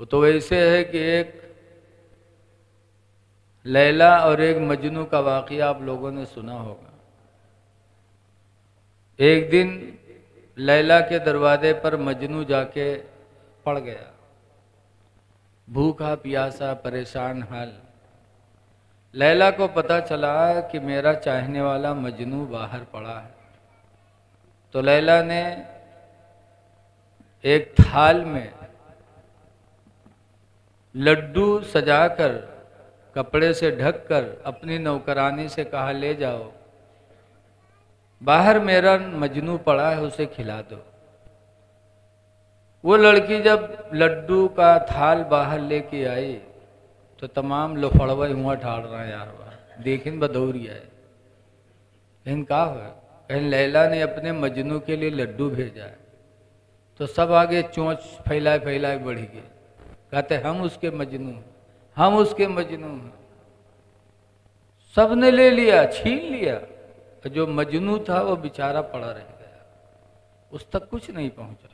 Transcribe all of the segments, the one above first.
وہ تو ویسے ہے کہ ایک لیلا اور ایک مجنو کا واقعہ آپ لوگوں نے سنا ہوگا۔ ایک دن لیلا کے دروازے پر مجنو جا کے پڑ گیا، بھوکا پیاسا پریشان حال۔ لیلا کو پتہ چلا کہ میرا چاہنے والا مجنو باہر پڑا ہے، تو لیلا نے ایک تھال میں لڈو سجا کر کپڑے سے ڈھک کر اپنی نوکرانی سے کہا لے جاؤ، باہر میرا مجنو پڑا ہے اسے کھلا دو۔ وہ لڑکی جب لڈو کا تھال باہر لے کے آئی تو تمام لفڑوے ہوا ٹھاڑ رہا ہے یار دیکھیں بدوری ہے، کہیں کہا ہوا کہیں لیلا نے اپنے مجنو کے لیے لڈو بھیجا ہے، تو سب آگے چونچ پھیلائے پھیلائے بڑھی گئے، کہتے ہم اس کے مجنو ہیں، ہم اس کے مجنو ہیں۔ سب نے لے لیا، چھین لیا، جو مجنو تھا وہ بیچارہ پڑا رہ گیا، اس تک کچھ نہیں پہنچا۔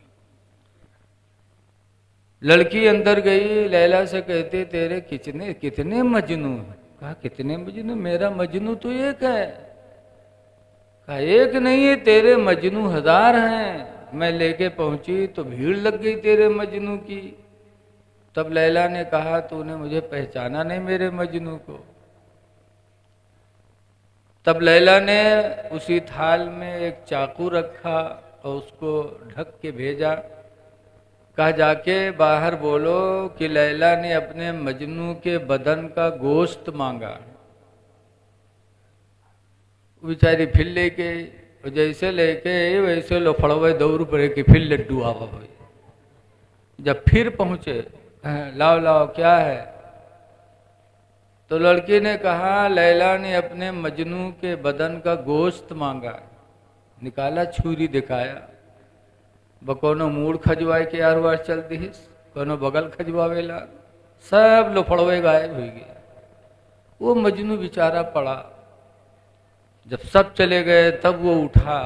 لڑکی اندر گئی، لیلا سے کہتے تیرے کتنے مجنو ہیں؟ کہا کتنے مجنو؟ میرا مجنو تو ایک ہے۔ کہا ایک نہیں ہے، تیرے مجنو 1000 ہیں، میں لے کے پہنچی تو بھیڑ لگ گئی تیرے مجنو کی۔ تب لیلا نے کہا تو نے مجھے پہچانا نہیں میرے مجنو کو؟ تب لیلا نے اسی تھال میں ایک چاقو رکھا اور اس کو ڈھک کے بھیجا، کہا جا کے باہر بولو کہ لیلا نے اپنے مجنو کے بدن کا گوشت مانگا۔ بیچاری پھر لے کے جیسے لے کے ویسے لفڑوے دور پڑے کہ پھر لڈو آوا ہوئی۔ جب پھر پہنچے لاؤ لاؤ کیا ہے؟ تو لڑکی نے کہا لیلا نے اپنے مجنو کے بدن کا گوشت مانگا۔ نکالا چھری دکھایا، بکونو موڑ کھجوائے کے آروار چل دیس، کونو بغل کھجواوے لا، سب لفڑوے غائب ہوئی گئے۔ وہ مجنو بیچارہ پڑا۔ جب سب چلے گئے تب وہ اٹھا،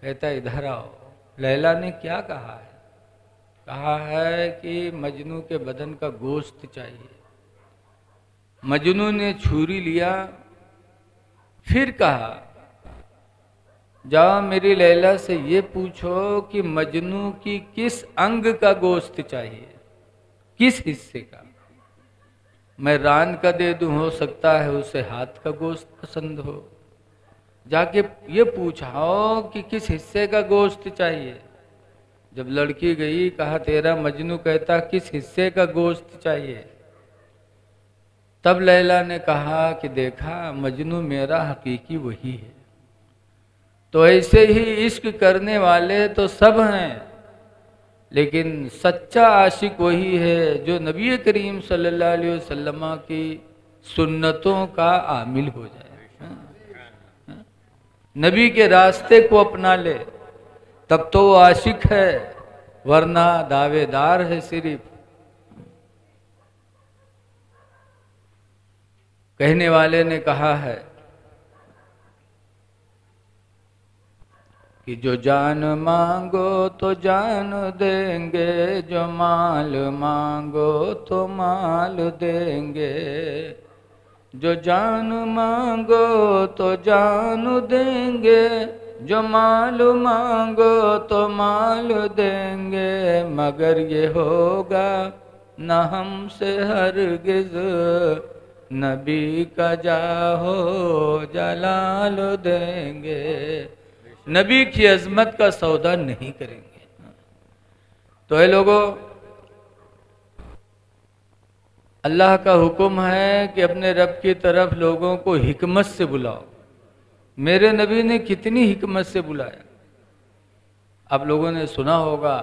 کہتا ادھر آؤ، لیلا نے کیا کہا ہے؟ کہا ہے کہ مجنو کے بدن کا گوشت چاہیے۔ مجنو نے چھری لیا، پھر کہا جاؤ میری لیلا سے یہ پوچھو کہ مجنو کی کس انگ کا گوشت چاہیے، کس حصے کا؟ میں ران کا دے دوں، ہو سکتا ہے اسے ہاتھ کا گوشت پسند ہو۔ جا کے یہ پوچھاؤ کہ کس حصے کا گوشت چاہیے۔ جب لڑکی گئی کہا تیرا مجنو کہتا کس حصے کا گوشت چاہیے؟ تب لیلا نے کہا کہ دیکھا مجنو میرا حقیقی وہی ہے۔ تو ایسے ہی عشق کرنے والے تو سب ہیں، لیکن سچا عاشق وہی ہے جو نبی کریم صلی اللہ علیہ وسلم کی سنتوں کا عامل ہو جائے، نبی کے راستے کو اپنا لے، تب تو وہ عاشق ہے، ورنہ دعوے دار ہے صرف۔ کہنے والے نے کہا ہے کہ جو جان مانگو تو جان دیں گے، جو مال مانگو تو مال دیں گے، جو جان مانگو تو جان دیں گے، جو مال مانگو تو مال دیں گے، مگر یہ ہوگا نہ ہم سے ہرگز، نبی کا جاہو جلال دیں گے، نبی کی عظمت کا سودا نہیں کریں گے۔ تو اے لوگوں، اللہ کا حکم ہے کہ اپنے رب کی طرف لوگوں کو حکمت سے بلاؤ۔ میرے نبی نے کتنی حکمت سے بلایا۔ آپ لوگوں نے سنا ہوگا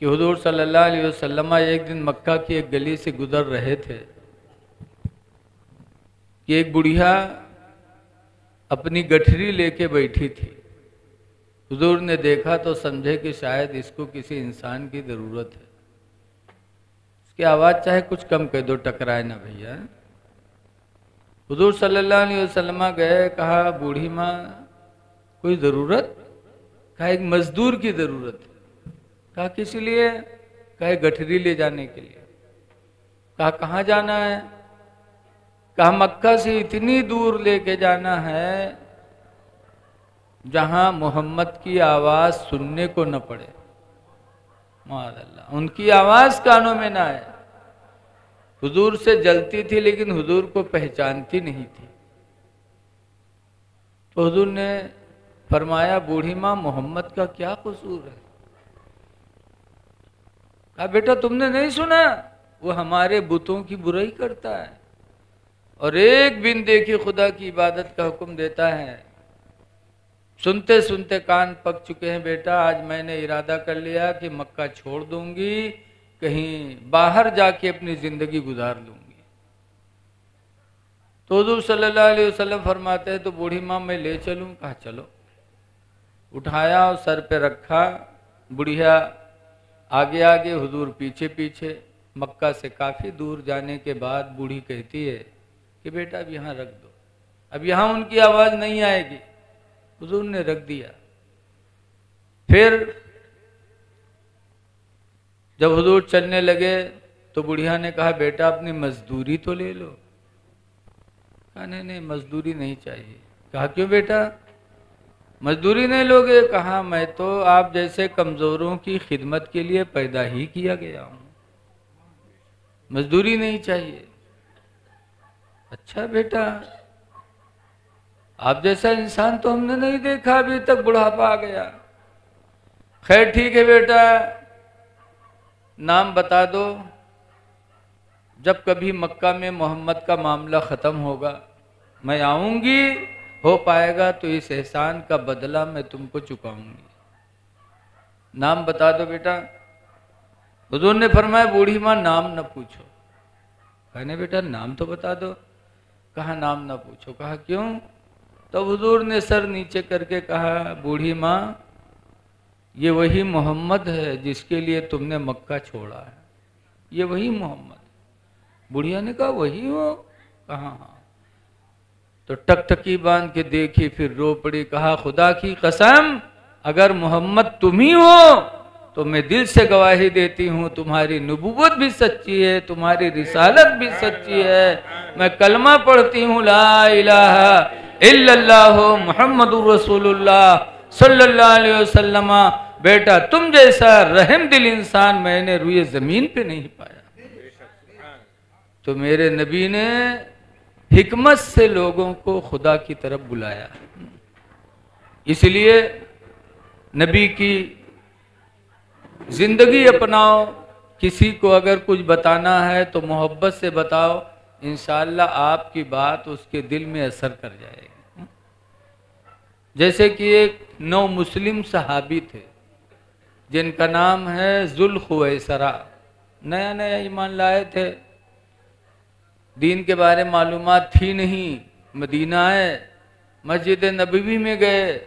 کہ حضور صلی اللہ علیہ وسلم ایک دن مکہ کی ایک گلی سے گزر رہے تھے کہ ایک بڑھیا اپنی گٹھری لے کے بیٹھی تھی۔ حضور نے دیکھا تو سمجھے کہ شاید اس کو کسی انسان کی ضرورت ہے۔ اس کی آواز چاہے کچھ کم کر دو، ٹکرائے نہ بھیا۔ حضور صلی اللہ علیہ وسلم گئے، کہا بوڑھی ماں کوئی ضرورت؟ کہا ایک مزدور کی ضرورت ہے۔ کہا کس لیے؟ कहे गठरी ले जाने के लिए। कहा कहाँ जाना है? कहा मक्का से इतनी दूर लेके जाना है जहां मोहम्मद की आवाज सुनने को न पड़े, माअल्लाह, उनकी आवाज कानों में ना आए। हुजूर से जलती थी लेकिन हुजूर को पहचानती नहीं थी। तो हुजूर ने फरमाया, बूढ़ी माँ मोहम्मद का क्या कसूर है? कहा बेटा तुमने नहीं सुना, वो हमारे बुतों की बुराई करता है और एक बिन देखे खुदा की इबादत का हुक्म देता है। सुनते सुनते कान पक चुके हैं बेटा। आज मैंने इरादा कर लिया कि मक्का छोड़ दूंगी, कहीं बाहर जाके अपनी जिंदगी गुजार लूंगी। तो हुजूर सल्लल्लाहु अलैहि वसल्लम फरमाते हैं, तो बूढ़ी माँ मैं ले चलूं? कहा चलो। उठाया और सर पे रखा, बुढ़िया आगे आगे, हुजूर पीछे पीछे। मक्का से काफी दूर जाने के बाद बूढ़ी कहती है कि बेटा अब यहाँ रख दो, अब यहाँ उनकी आवाज नहीं आएगी। हुजूर ने रख दिया। फिर जब हुजूर चलने लगे तो बुढ़िया ने कहा बेटा अपनी मजदूरी तो ले लो। कहा नहीं नहीं मजदूरी नहीं चाहिए। कहा क्यों बेटा मजदूरी नहीं लोगे? कहा मैं तो आप जैसे कमजोरों की खिदमत के लिए पैदा ही किया गया हूं, मजदूरी नहीं चाहिए। अच्छा बेटा, आप जैसा इंसान तो हमने नहीं देखा अभी तक, बुढ़ापा आ गया। खैर ठीक है बेटा, नाम बता दो। जब कभी मक्का में मोहम्मद का मामला ख़त्म होगा मैं आऊंगी, हो पाएगा तो इस एहसान का बदला मैं तुमको चुकाऊंगी। नाम बता दो बेटा। हुजूर ने फरमाया बूढ़ी माँ नाम न पूछो। कहने बेटा नाम तो बता दो। कहा नाम न पूछो। कहा क्यों? तो हुजूर ने सर नीचे करके कहा बूढ़ी माँ ये वही मोहम्मद है जिसके लिए तुमने मक्का छोड़ा है, ये वही मोहम्मद। बुढ़िया ने कहा वही हो? कहा हाँ। तो टकटकी बांध के देखी, फिर रो पड़ी। कहा खुदा की कसम अगर मोहम्मद तुम ही हो तो मैं दिल से गवाही देती हूँ तुम्हारी नबूवत भी सच्ची है, तुम्हारी रिसालत भी सच्ची है। मैं कलमा पढ़ती हूँ ला इलाहा इल्लल्लाह मुहम्मदुर रसूलुल्लाह सल्लल्लाहु अलैहि वसल्लम। बेटा तुम जैसा रहम दिल इंसान मैंने रुए जमीन पे नहीं पाया। तो मेरे नबी ने हिकमत से लोगों को खुदा की तरफ बुलाया। इसलिए नबी की जिंदगी अपनाओ। किसी को अगर कुछ बताना है तो मोहब्बत से बताओ, इंशाअल्लाह आपकी बात उसके दिल में असर कर जाएगी। जैसे कि एक नौ मुस्लिम सहाबी थे जिनका नाम है जुल्खुवैसरा। नया नया ईमान लाए थे, दीन के बारे में मालूमात थी नहीं। मदीना आए, मस्जिद नबवी में गए।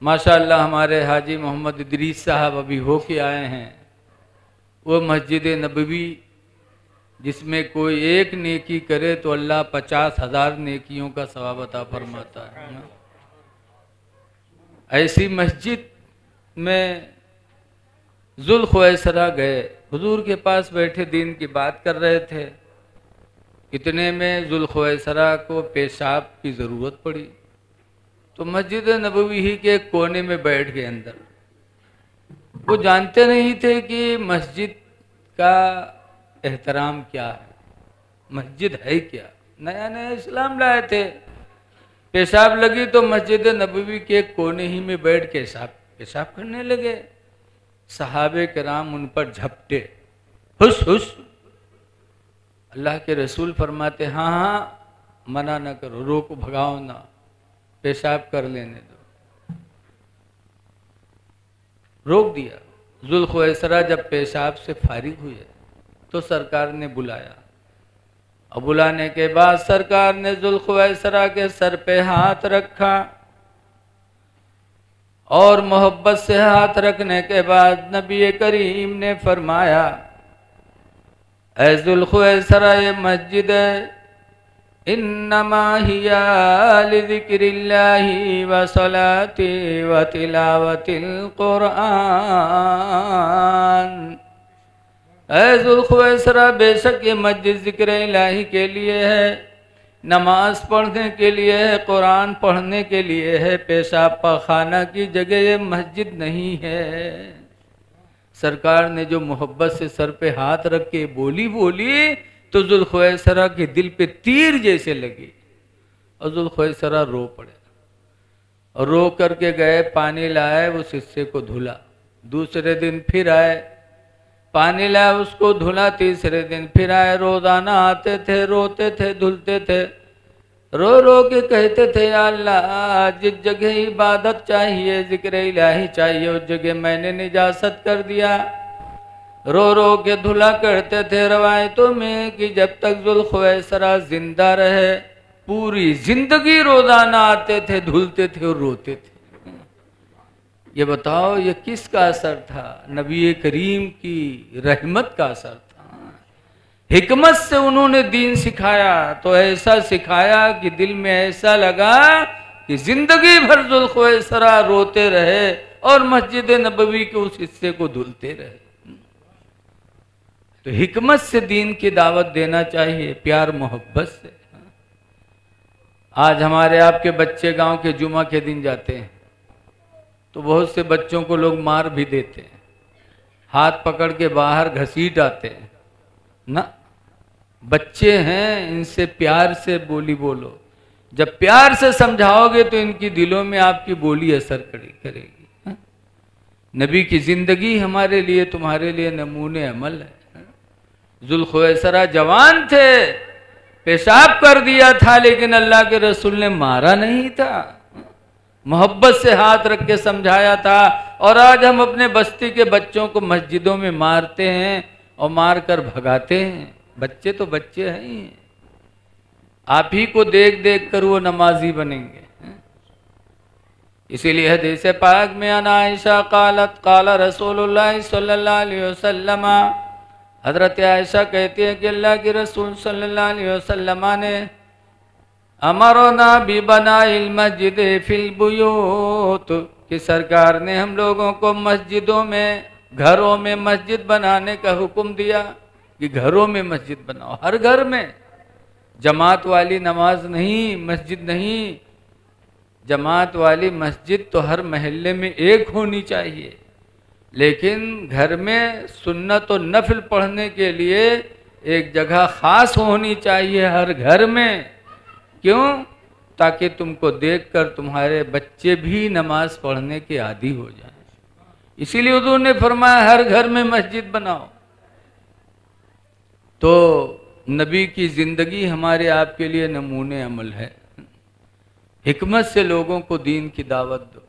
माशाअल्लाह हमारे हाजी मोहम्मद इदरीस साहब अभी होके आए हैं। वो मस्जिद नबवी जिसमें कोई एक नेकी करे तो अल्लाह 50,000 नेकियों का सवाब अता फरमाता है। ऐसी मस्जिद में जुल्खुवैसरा गए, हुजूर के पास बैठे दीन की बात कर रहे थे। इतने में जुल्खुवैसरा को पेशाब की ज़रूरत पड़ी तो मस्जिद नबवी ही के कोने में बैठ गए अंदर। वो जानते नहीं थे कि मस्जिद का एहतराम क्या है, मस्जिद है क्या। नया नया इस्लाम लाए थे। पेशाब लगी तो मस्जिद नबवी के कोने ही में बैठ के पेशाब करने लगे। सहाबे किराम उन पर झपटे, हुश हुश। अल्लाह के रसूल फरमाते हाँ हाँ मना न करो, रोको, भगाओ ना, पेशाब कर लेने दो। रोक दिया। जुल्खुवैसरा जब पेशाब से फारिग हुए तो सरकार ने बुलाया और बुलाने के बाद सरकार ने जुल्खुवैसरा के सर पे हाथ रखा और मोहब्बत से हाथ रखने के बाद नबी करीम ने फरमाया ऐ जुल्खुवैसरा ये मस्जिद है, इन्नमा हिया लिज़िक्रिल्लाहि व सलाति व तिलावतिल कुरआन। ऐ ज़ुल्ख़ुवैसरा, बेशक ये मस्जिद ज़िक्र इलाही के लिए है, नमाज पढ़ने के लिए है, कुरान पढ़ने के लिए है, पेशाब पाखाना की जगह ये मस्जिद नहीं है। सरकार ने जो मोहब्बत से सर पे हाथ रख के बोली तो ज़ुल्ख़ुवैसरा के दिल पे तीर जैसे लगी और ज़ुल्ख़ुवैसरा रो पड़े और रो करके गए, पानी लाए, उस हिस्से को धुला। दूसरे दिन फिर आए, पानी लाए, उसको धुला। तीसरे दिन फिर आए, रोजाना आते थे, रोते थे, धुलते थे, रो रो के कहते थे, या अल्लाह, जिस जगह इबादत चाहिए, जिक्र इलाही चाहिए, उस जगह मैंने निजासत कर दिया। रो रो के धुला करते थे रवायतों में कि जब तक ज़ुल्ख़ुवैसरा जिंदा रहे पूरी जिंदगी रोजाना आते थे, धुलते थे और रोते थे। ये बताओ ये किसका असर था? नबी करीम की रहमत का असर था। हिकमत से उन्होंने दीन सिखाया, तो ऐसा सिखाया कि दिल में ऐसा लगा कि जिंदगी भर ज़ुल्ख़ुवैसरा रोते रहे और मस्जिद नबवी के उस हिस्से को धुलते रहे। तो हिकमत से दीन की दावत देना चाहिए, प्यार मोहब्बत से। आज हमारे आपके बच्चे गांव के जुमा के दिन जाते हैं तो बहुत से बच्चों को लोग मार भी देते हैं, हाथ पकड़ के बाहर घसीट आते हैं ना। बच्चे हैं, इनसे प्यार से बोली बोलो। जब प्यार से समझाओगे तो इनकी दिलों में आपकी बोली असर करेगी। नबी की जिंदगी हमारे लिए, तुम्हारे लिए नमूने अमल है। ज़ुल्ख़ुवैसरा जवान थे, पेशाब कर दिया था, लेकिन अल्लाह के रसूल ने मारा नहीं था, मोहब्बत से हाथ रख के समझाया था। और आज हम अपने बस्ती के बच्चों को मस्जिदों में मारते हैं और मार कर भगाते हैं। बच्चे तो बच्चे हैं ही, आप ही को देख देख कर वो नमाजी बनेंगे। इसीलिए हदीस पाक में अना आयशा क़ालत क़ाल रसूलुल्लाह सल्लल्लाहु अलैहि वसल्लम, हजरत आयशा कहती है कि अल्लाह के रसूल सल्लल्लाहु अलैहि वसल्लम ने अमरना बिबनाइल मस्जिद फिल बुयूत, कि सरकार ने हम लोगों को मस्जिदों में, घरों में मस्जिद बनाने का हुक्म दिया कि घरों में मस्जिद बनाओ, हर घर में। जमात वाली नमाज नहीं, मस्जिद नहीं, जमात वाली मस्जिद तो हर महल्ले में एक होनी चाहिए, लेकिन घर में सुन्नत और नफिल पढ़ने के लिए एक जगह खास होनी चाहिए हर घर में। क्यों? ताकि तुमको देखकर तुम्हारे बच्चे भी नमाज पढ़ने के आदी हो जाएं। इसीलिए हुजूर ने फरमाया हर घर में मस्जिद बनाओ। तो नबी की जिंदगी हमारे आपके लिए नमूने अमल है। हिकमत से लोगों को दीन की दावत दो।